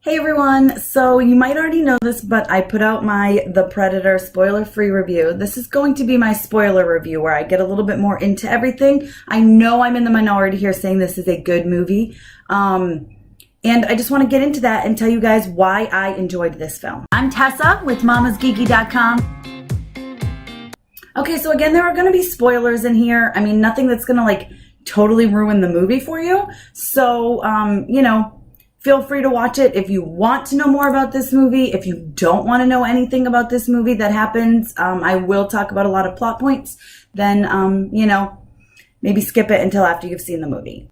Hey everyone, so you might already know this, but I put out my The Predator spoiler-free review. This is going to be my spoiler review where I get a little bit more into everything. I know I'm in the minority here saying this is a good movie, and I just want to get into that and tell you guys why I enjoyed this film. I'm Tessa with mamasgeeky.com. Okay, so again, there are going to be spoilers in here. I mean, nothing that's going to totally ruin the movie for you. So, feel free to watch it if you want to know more about this movie. If you don't want to know anything about this movie that happens, I will talk about a lot of plot points. Then, maybe skip it until after you've seen the movie.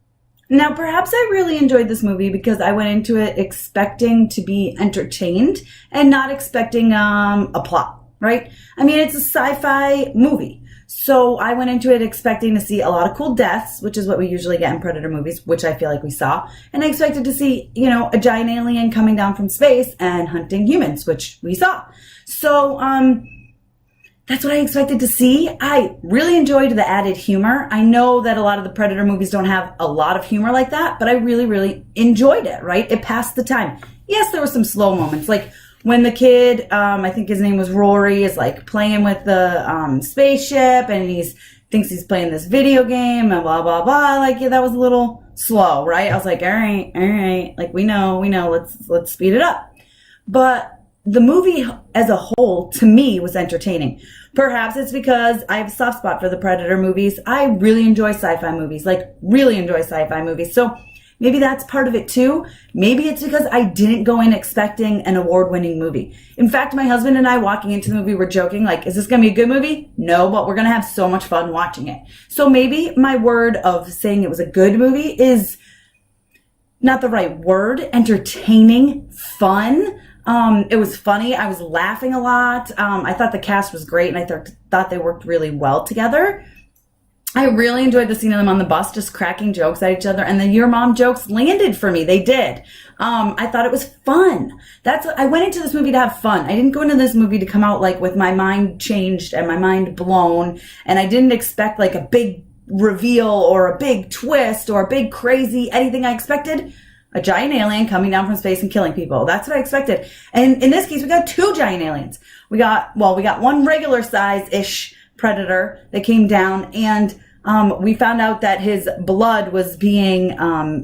Now, perhaps I really enjoyed this movie because I went into it expecting to be entertained and not expecting a plot, right? I mean, it's a sci-fi movie. So I went into it expecting to see a lot of cool deaths, which is what we usually get in Predator movies, which I feel like we saw. And I expected to see, a giant alien coming down from space and hunting humans, which we saw. So that's what I expected to see. I really enjoyed the added humor. I know that a lot of the Predator movies don't have a lot of humor like that, but I really, really enjoyed it, right? It passed the time. Yes, there were some slow moments, like when the kid, I think his name was Rory, is playing with the spaceship and thinks he's playing this video game and blah, blah, blah. That was a little slow, right? I was like, all right. We know, let's speed it up. But the movie as a whole, to me, was entertaining. Perhaps it's because I have a soft spot for the Predator movies. I really enjoy sci-fi movies, So maybe that's part of it too. Maybe it's because I didn't go in expecting an award-winning movie. In fact, my husband and I walking into the movie were joking, is this going to be a good movie? No, but we're going to have so much fun watching it. So maybe my word of saying it was a good movie is not the right word. Entertaining, fun. It was funny. I was laughing a lot. I thought the cast was great, and I thought they worked really well together. I really enjoyed the scene of them on the bus just cracking jokes at each other, and the your mom jokes landed for me. They did. I thought it was fun. I went into this movie to have fun. I didn't go into this movie to come out with my mind changed and my mind blown, and I didn't expect a big reveal or a big twist or a big crazy anything. I expected a giant alien coming down from space and killing people. That's what I expected. And in this case, we got two giant aliens. We got one regular size-ish Predator that came down, and we found out that his blood was being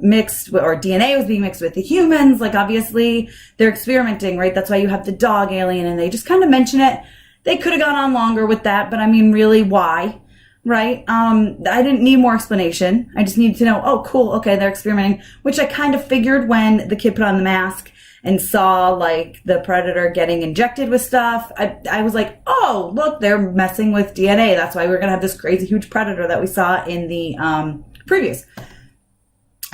mixed, or DNA was being mixed with the humans. Obviously, they're experimenting, right? That's why you have the dog alien, and they just kind of mention it. They could have gone on longer with that, but I mean, really, why? Right? I didn't need more explanation. I just needed to know, oh, cool, okay, they're experimenting, which I kind of figured when the kid put on the mask and saw the Predator getting injected with stuff. I was like, oh, look, they're messing with DNA. That's why we're going to have this crazy huge Predator that we saw in the previews.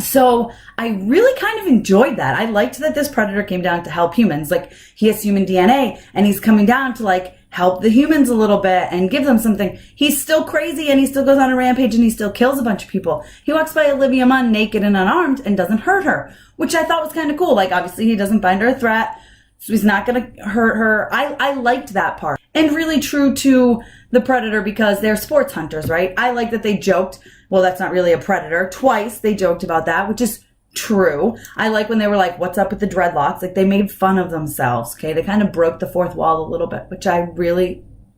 So I really kind of enjoyed that. I liked that this Predator came down to help humans. He has human DNA, and he's coming down to help the humans a little bit and give them something. He's still crazy, and he still goes on a rampage, and he still kills a bunch of people. He walks by Olivia Munn naked and unarmed and doesn't hurt her, which I thought was kind of cool. Obviously he doesn't find her a threat, so he's not going to hurt her. I liked that part. And really true to the Predator because they're sports hunters, right? I like that they joked, well, that's not really a Predator. Twice they joked about that, which is true. I like when they were what's up with the dreadlocks? They made fun of themselves, okay? They kind of broke the fourth wall a little bit, which I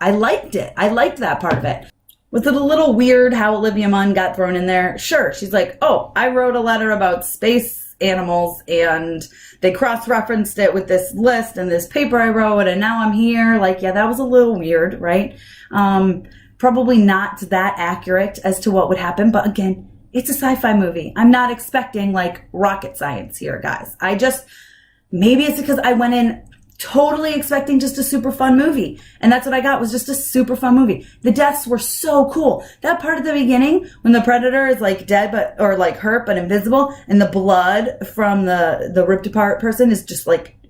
liked it. I liked that part of it. Was it a little weird how Olivia Munn got thrown in there? Sure. She's oh, I wrote a letter about space animals, and they cross-referenced it with this list and this paper I wrote, and now I'm here. Yeah, that was a little weird, right? Probably not that accurate as to what would happen, but again, it's a sci-fi movie. I'm not expecting rocket science here, guys. Maybe it's because I went in totally expecting just a super fun movie. And that's what I got, was just a super fun movie. The deaths were so cool. That part at the beginning when the Predator is dead or hurt but invisible, and the blood from the ripped apart person is just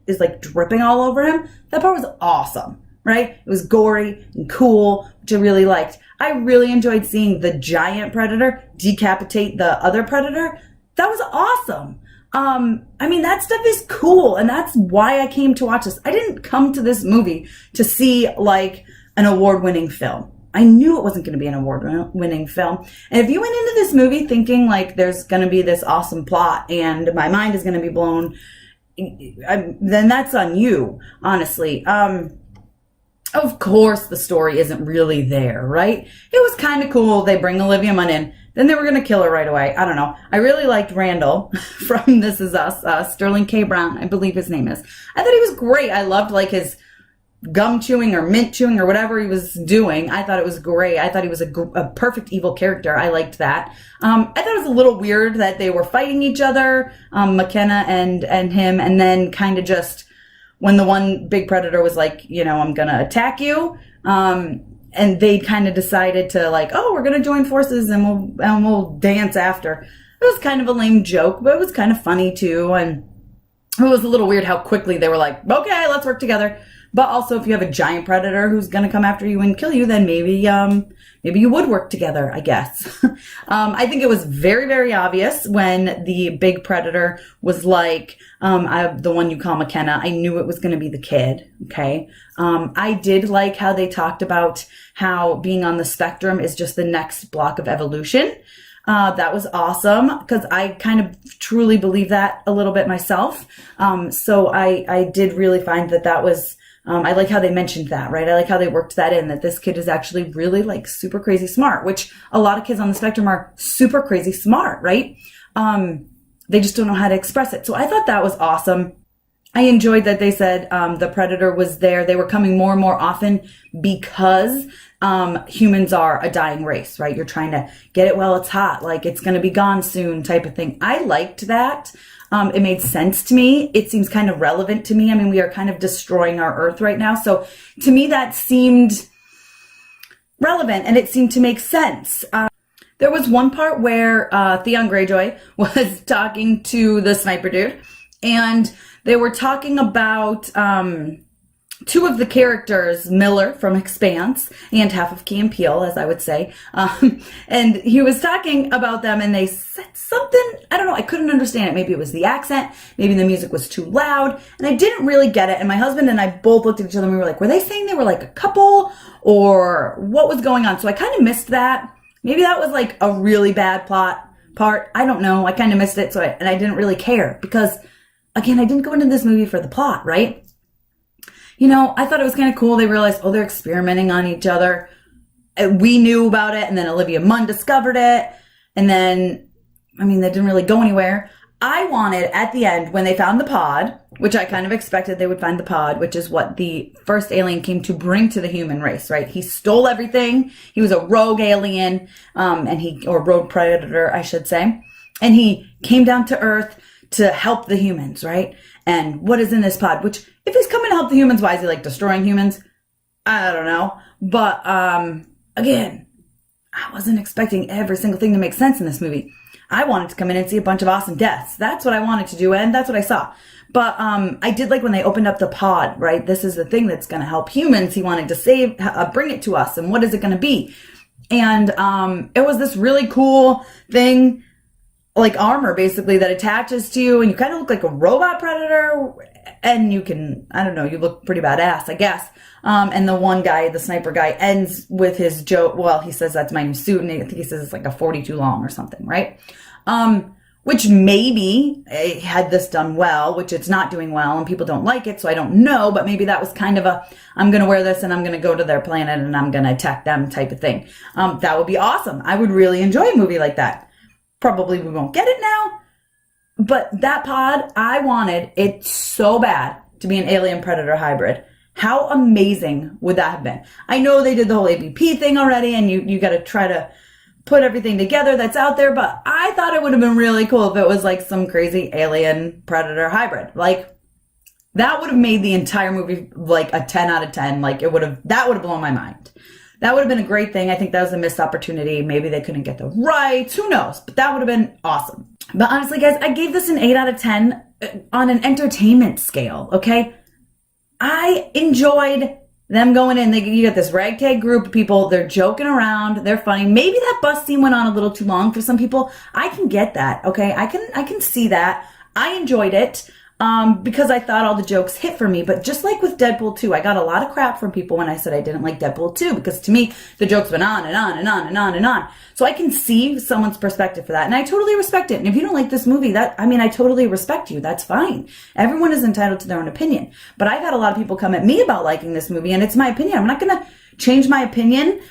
is dripping all over him. That part was awesome, right? It was gory and cool, which I really liked. I really enjoyed seeing the giant Predator decapitate the other Predator. That was awesome. I mean, that stuff is cool, and that's why I came to watch this. I didn't come to this movie to see an award-winning film. I knew it wasn't going to be an award-winning film. And if you went into this movie thinking there's going to be this awesome plot and my mind is going to be blown, then that's on you, honestly. Of course, the story isn't really there, right? It was kind of cool. They bring Olivia Munn in. Then they were going to kill her right away. I don't know. I really liked Randall from This Is Us. Sterling K. Brown, I believe his name is. I thought he was great. I loved like his gum chewing or mint chewing or whatever he was doing. I thought it was great. I thought he was a perfect evil character. I liked that. I thought it was a little weird that they were fighting each other, McKenna and him, and then kind of just when the one big predator was like, you know, I'm gonna attack you, and they kind of decided to like, oh, we're gonna join forces and we'll dance after. It was kind of a lame joke, but it was kind of funny too, and it was a little weird how quickly they were like, okay, let's work together. But also, if you have a giant predator who's going to come after you and kill you, then maybe you would work together, I guess. I think it was very, very obvious when the big predator was like, the one you call McKenna. I knew it was going to be the kid. Okay. I did like how they talked about how being on the spectrum is just the next block of evolution. That was awesome because I kind of truly believe that a little bit myself. So I did really find that was, I like how they mentioned that, right? I like how they worked that in, that this kid is actually really like super crazy smart, which a lot of kids on the spectrum are super crazy smart, right? They just don't know how to express it. So I thought that was awesome. I enjoyed that they said the predator was there. They were coming more and more often because humans are a dying race, right? You're trying to get it while it's hot, like it's going to be gone soon type of thing. I liked that. It made sense to me. It seems kind of relevant to me. I mean, we are kind of destroying our earth right now. So to me, that seemed relevant and it seemed to make sense. There was one part where Theon Greyjoy was talking to the sniper dude, and they were talking about two of the characters, Miller from Expanse and half of Key and Peele, as I would say. And he was talking about them and they said something, I don't know, I couldn't understand it. Maybe it was the accent, maybe the music was too loud, and I didn't really get it. And my husband and I both looked at each other and we were like, were they saying they were like a couple or what was going on? So I kind of missed that. Maybe that was like a really bad plot part. I don't know. I kind of missed it. And I didn't really care because, again, I didn't go into this movie for the plot, right? You know, I thought it was kind of cool. They realized, oh, they're experimenting on each other. We knew about it, and then Olivia Munn discovered it. And then, I mean, that didn't really go anywhere. I wanted, at the end, when they found the pod, which I kind of expected they would find the pod, which is what the first alien came to bring to the human race, right? He stole everything. He was a rogue alien, or rogue predator, I should say. And he came down to Earth to help the humans, right? And what is in this pod? Which, if he's coming to help the humans, why is he like destroying humans? I don't know. But, again, I wasn't expecting every single thing to make sense in this movie. I wanted to come in and see a bunch of awesome deaths. That's what I wanted to do, and that's what I saw. But I did like when they opened up the pod, right? This is the thing that's going to help humans. He wanted to bring it to us, and what is it going to be? And it was this really cool thing, like armor, basically, that attaches to you, and you kind of look like a robot predator, and you can, I don't know, you look pretty badass, I guess. And the one guy, the sniper guy, ends with his joke. Well, he says, that's my new suit. And I think he says it's like a 42 long or something, right? Which maybe had this done well, which it's not doing well and people don't like it. So I don't know, but maybe that was kind of I'm going to wear this and I'm going to go to their planet and I'm going to attack them type of thing. That would be awesome. I would really enjoy a movie like that. Probably we won't get it now, but that pod, I wanted it so bad to be an alien predator hybrid. How amazing would that have been? I know they did the whole AVP thing already, and you got to try to put everything together that's out there, but I thought it would have been really cool if it was like some crazy alien predator hybrid. Like, that would have made the entire movie like a 10 out of 10. Like, that would have blown my mind. That would have been a great thing. I think that was a missed opportunity. Maybe they couldn't get the rights. Who knows? But that would have been awesome. But honestly, guys, I gave this an 8 out of 10 on an entertainment scale, okay? I enjoyed them going in. You got this ragtag group of people. They're joking around. They're funny. Maybe that bus scene went on a little too long for some people. I can get that, okay? I can see that. I enjoyed it. because I thought all the jokes hit for me. But just like with Deadpool 2, I got a lot of crap from people when I said I didn't like Deadpool 2, because to me, the jokes went on and on and on and on and on. So I can see someone's perspective for that. And I totally respect it. And if you don't like this movie, I totally respect you. That's fine. Everyone is entitled to their own opinion. But I've had a lot of people come at me about liking this movie, and it's my opinion. I'm not going to change my opinion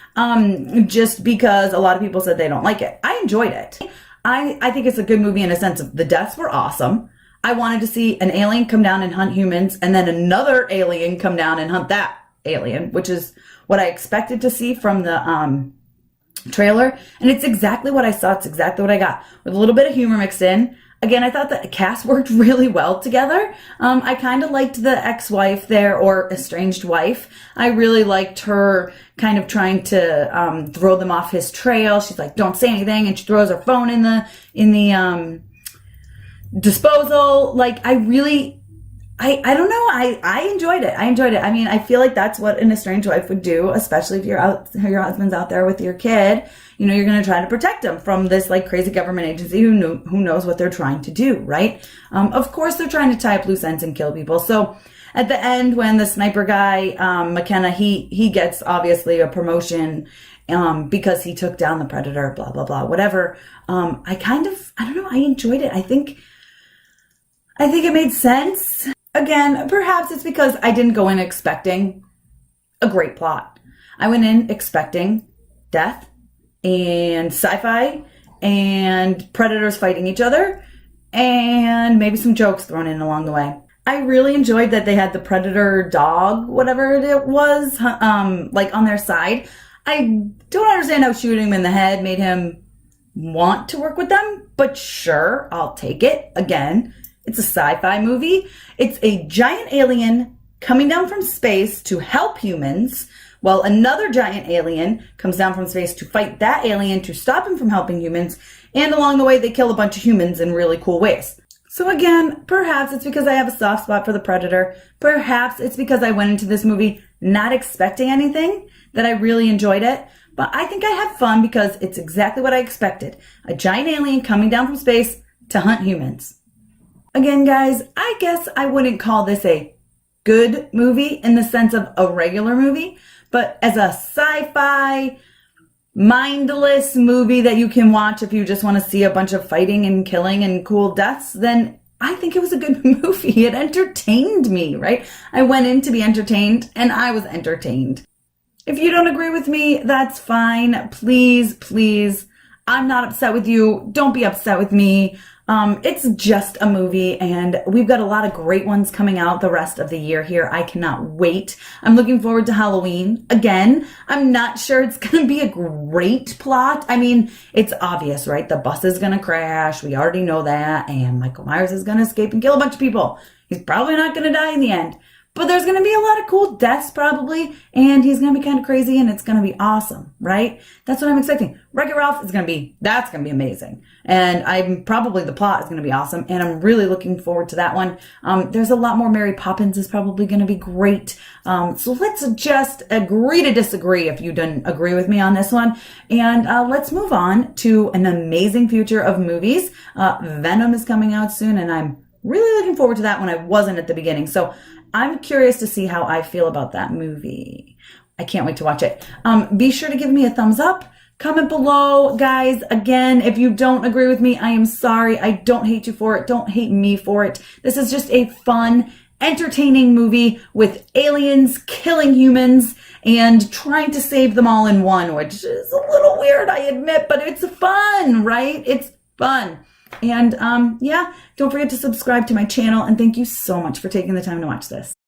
just because a lot of people said they don't like it. I enjoyed it. I think it's a good movie in a sense of the deaths were awesome. I wanted to see an alien come down and hunt humans, and then another alien come down and hunt that alien, which is what I expected to see from the trailer. And it's exactly what I saw. It's exactly what I got, with a little bit of humor mixed in. Again, I thought the cast worked really well together. I kind of liked the ex-wife there, or estranged wife. I really liked her kind of trying to throw them off his trail. She's like, don't say anything, and she throws her phone in the disposal. Like, I don't know. I enjoyed it. I enjoyed it. I mean, I feel like that's what an estranged wife would do, especially if your husband's out there with your kid. You know, you're going to try to protect him from this like crazy government agency who knows what they're trying to do, right? Of course, they're trying to tie up loose ends and kill people. So at the end, when the sniper guy, McKenna, he gets obviously a promotion because he took down the predator, blah, blah, blah, whatever. I don't know. I enjoyed it. I think it made sense. Again, perhaps it's because I didn't go in expecting a great plot. I went in expecting death and sci-fi and predators fighting each other and maybe some jokes thrown in along the way. I really enjoyed that they had the predator dog, whatever it was, like on their side. I don't understand how shooting him in the head made him want to work with them, but sure, I'll take it. Again, it's a sci-fi movie. It's a giant alien coming down from space to help humans, while another giant alien comes down from space to fight that alien to stop him from helping humans. And along the way, they kill a bunch of humans in really cool ways. So again, perhaps it's because I have a soft spot for the Predator. Perhaps it's because I went into this movie not expecting anything, that I really enjoyed it. But I think I had fun because it's exactly what I expected. A giant alien coming down from space to hunt humans. Again, guys, I guess I wouldn't call this a good movie in the sense of a regular movie, but as a sci-fi, mindless movie that you can watch if you just want to see a bunch of fighting and killing and cool deaths, then I think it was a good movie. It entertained me, right? I went in to be entertained, and I was entertained. If you don't agree with me, that's fine. Please, please, I'm not upset with you. Don't be upset with me. It's just a movie, and we've got a lot of great ones coming out the rest of the year here. I cannot wait. I'm looking forward to Halloween. Again, I'm not sure it's going to be a great plot. I mean, it's obvious, right? The bus is going to crash. We already know that. And Michael Myers is going to escape and kill a bunch of people. He's probably not going to die in the end. But there's going to be a lot of cool deaths probably, and he's going to be kind of crazy, and it's going to be awesome, right? That's what I'm expecting. Wreck-It Ralph that's going to be amazing. And the plot is going to be awesome, and I'm really looking forward to that one. There's a lot more. Mary Poppins is probably going to be great. So let's just agree to disagree if you didn't agree with me on this one. And let's move on to an amazing future of movies. Venom is coming out soon, and I'm really looking forward to that one. I wasn't at the beginning. So I'm curious to see how I feel about that movie. I can't wait to watch it. Be sure to give me a thumbs up. Comment below, guys. Again, if you don't agree with me, I am sorry. I don't hate you for it. Don't hate me for it. This is just a fun, entertaining movie with aliens killing humans and trying to save them all in one, which is a little weird, I admit, but it's fun, right? It's fun. And yeah, don't forget to subscribe to my channel, and thank you so much for taking the time to watch this.